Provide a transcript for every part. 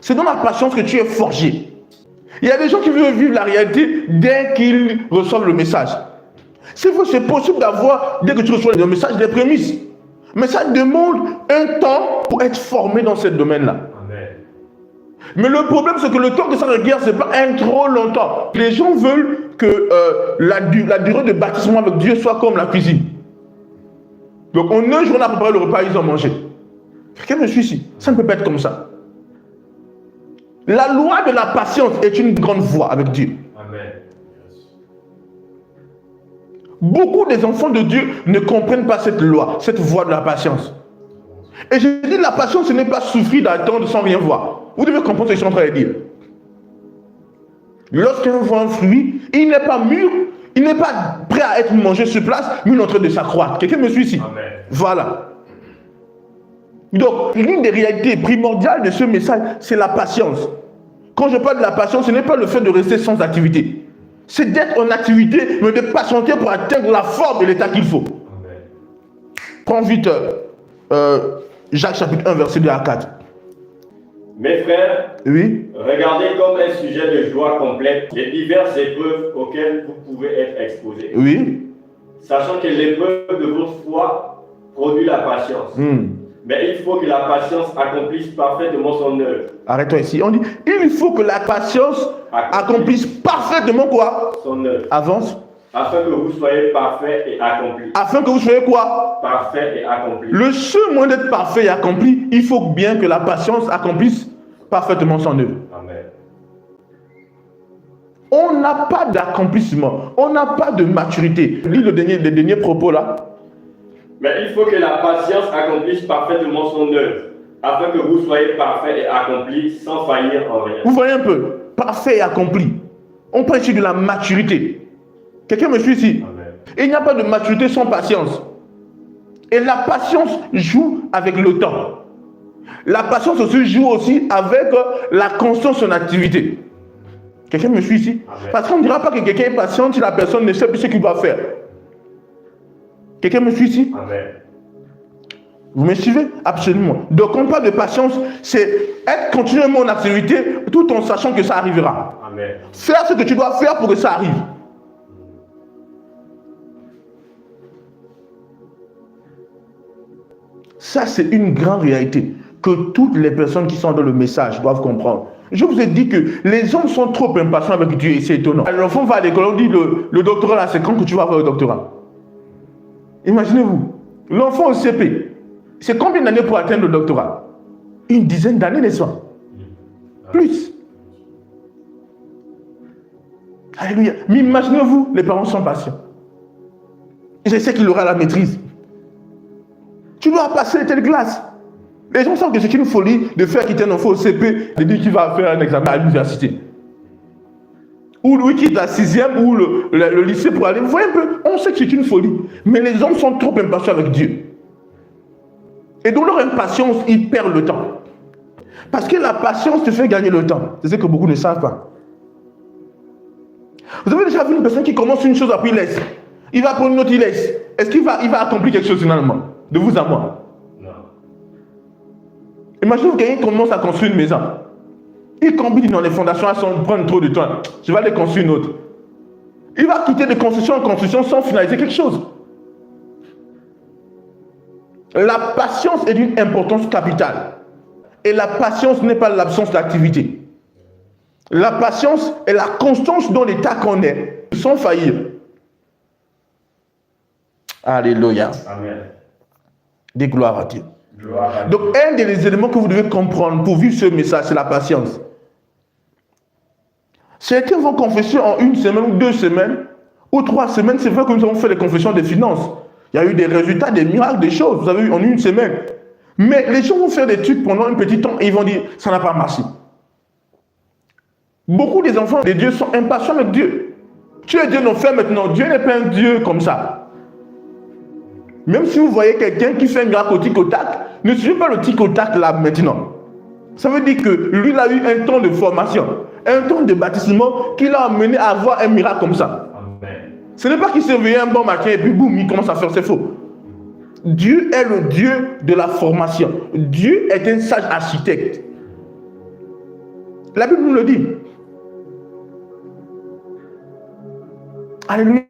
C'est dans la patience que tu es forgé. Il y a des gens qui veulent vivre la réalité dès qu'ils reçoivent le message. C'est possible d'avoir, dès que tu reçois le message, des prémices. Mais ça demande un temps pour être formé dans ce domaine-là. Mais le problème, c'est que le temps que ça requiert, ce n'est pas un trop longtemps. Les gens veulent que la durée de baptisement avec Dieu soit comme la cuisine. Donc, en un jour, on a préparé le repas, ils ont mangé. Quelqu'un me suit ici. Ça ne peut pas être comme ça. La loi de la patience est une grande voie avec Dieu. Amen. Beaucoup des enfants de Dieu ne comprennent pas cette loi, cette voie de la patience. Et je dis, la patience, ce n'est pas souffrir d'attendre sans rien voir. Vous devez comprendre ce que je suis en train de dire. Lorsqu'on voit un fruit, il n'est pas mûr, il n'est pas prêt à être mangé sur place, mais il est en train de s'accroître. Quelqu'un me suit ici? Amen. Voilà. Donc, l'une des réalités primordiales de ce message, c'est la patience. Quand je parle de la patience, ce n'est pas le fait de rester sans activité. C'est d'être en activité, mais de patienter pour atteindre la forme et l'état qu'il faut. Amen. Prends vite Jacques chapitre 1, verset 2 à 4. Mes frères, oui, regardez comme un sujet de joie complète les diverses épreuves auxquelles vous pouvez être exposés. Oui. Sachant que l'épreuve de votre foi produit la patience. Mais il faut que la patience accomplisse parfaitement son œuvre. Arrête-toi ici. On dit, il faut que la patience accomplisse parfaitement quoi? Son œuvre. Avance. Afin que vous soyez parfait et accompli. Afin que vous soyez quoi? Parfait et accompli. Le seul moyen d'être parfait et accompli, il faut bien que la patience accomplisse parfaitement son œuvre. Amen. On n'a pas d'accomplissement, on n'a pas de maturité. Lis les derniers propos là. Mais il faut que la patience accomplisse parfaitement son œuvre, afin que vous soyez parfait et accompli sans faillir en rien. Vous voyez un peu, parfait et accompli. On parle ici de la maturité. Quelqu'un me suit ici? Amen. Et il n'y a pas de maturité sans patience. Et la patience joue avec le temps. La patience aussi joue aussi avec la constance en activité. Quelqu'un me suit ici? Amen. Parce qu'on ne dira pas que quelqu'un est patient si la personne ne sait plus ce qu'il doit faire. Quelqu'un me suit ici? Amen. Vous me suivez? Absolument. Donc, quand on parle de patience, c'est être continuellement en activité tout en sachant que ça arrivera. Amen. Faire ce que tu dois faire pour que ça arrive. Ça, c'est une grande réalité que toutes les personnes qui sont dans le message doivent comprendre. Je vous ai dit que les hommes sont trop impatients avec Dieu et c'est étonnant. L'enfant va à l'école, on dit le doctorat là, c'est quand que tu vas avoir le doctorat? Imaginez-vous, l'enfant au CP, c'est combien d'années pour atteindre le doctorat? Une dizaine d'années, n'est-ce pas? Plus. Alléluia. Mais imaginez-vous, les parents sont patients. Je sais qu'il aura la maîtrise. Tu dois passer telle classe. Les gens savent que c'est une folie de faire quitter un enfant au CP, de dire qu'il va faire un examen à l'université. Ou lui quitte la 6e ou le lycée pour aller. Vous voyez un peu, on sait que c'est une folie. Mais les hommes sont trop impatients avec Dieu. Et donc leur impatience, ils perdent le temps. Parce que la patience te fait gagner le temps. C'est ce que beaucoup ne savent pas. Vous avez déjà vu une personne qui commence une chose, après il laisse. Il va prendre une autre, il laisse. Est-ce qu'il va accomplir quelque chose finalement? De vous à moi? Non. Imaginez que quelqu'un commence à construire une maison. Il combine dans les fondations, elles prennent trop de temps. Je vais aller construire une autre. Il va quitter de construction en construction sans finaliser quelque chose. La patience est d'une importance capitale. Et la patience n'est pas l'absence d'activité. La patience est la constance dans l'état qu'on est, sans faillir. Alléluia. Amen. Des gloires à Dieu. Donc, un des éléments que vous devez comprendre pour vivre ce message, c'est la patience. Certains vont confesser en 1 semaine ou 2 semaines ou 3 semaines. C'est vrai que nous avons fait les confessions des finances. Il y a eu des résultats, des miracles, des choses. Vous avez eu en 1 semaine. Mais les gens vont faire des trucs pendant un petit temps et ils vont dire, ça n'a pas marché. Beaucoup des enfants de Dieu sont impatients avec Dieu. Tu es Dieu, non, fais maintenant. Dieu n'est pas un Dieu comme ça. Même si vous voyez quelqu'un qui fait un miracle au tic-au-tac, ne suivez pas le tic-au-tac là maintenant. Ça veut dire que lui, il a eu un temps de formation, un temps de baptisement qui l'a amené à avoir un miracle comme ça. Amen. Ce n'est pas qu'il s'est réveillé un bon matin et puis boum, il commence à faire ses faux. Dieu est le Dieu de la formation. Dieu est un sage architecte. La Bible nous le dit. Alléluia.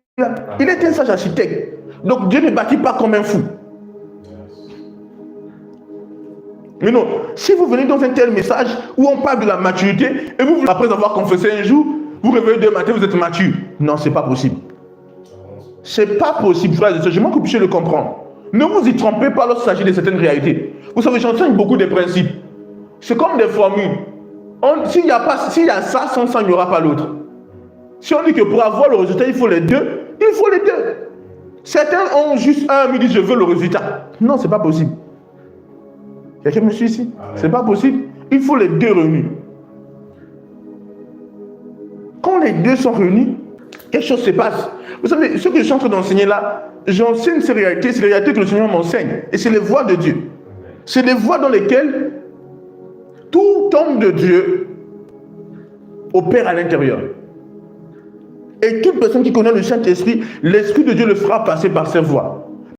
Il est un sage architecte. Donc Dieu ne bâtit pas comme un fou. Mais non, si vous venez dans un tel message où on parle de la maturité et vous, après avoir confessé un jour, vous réveillez demain matin, vous êtes mature. Non, c'est pas possible. C'est pas possible, frères et sœurs. Je veux que vous puissiez le comprendre. Ne vous y trompez pas lorsqu'il s'agit de certaines réalités. Vous savez, j'enseigne beaucoup de principes. C'est comme des formules. S'il y a ça, sans ça, il n'y aura pas l'autre. Si on dit que pour avoir le résultat, il faut les deux, il faut les deux. Certains ont juste un, ils disent je veux le résultat. Non, c'est pas possible. Quelqu'un me suit ici? C'est pas possible. Il faut les deux réunis. Quand les deux sont réunis, quelque chose se passe. Vous savez, ce que je suis en train d'enseigner là, j'enseigne ces réalités que le Seigneur m'enseigne. Et c'est les voies de Dieu. C'est les voies dans lesquelles tout homme de Dieu opère à l'intérieur. Et toute personne qui connaît le Saint-Esprit, l'Esprit de Dieu le fera passer par ses voies.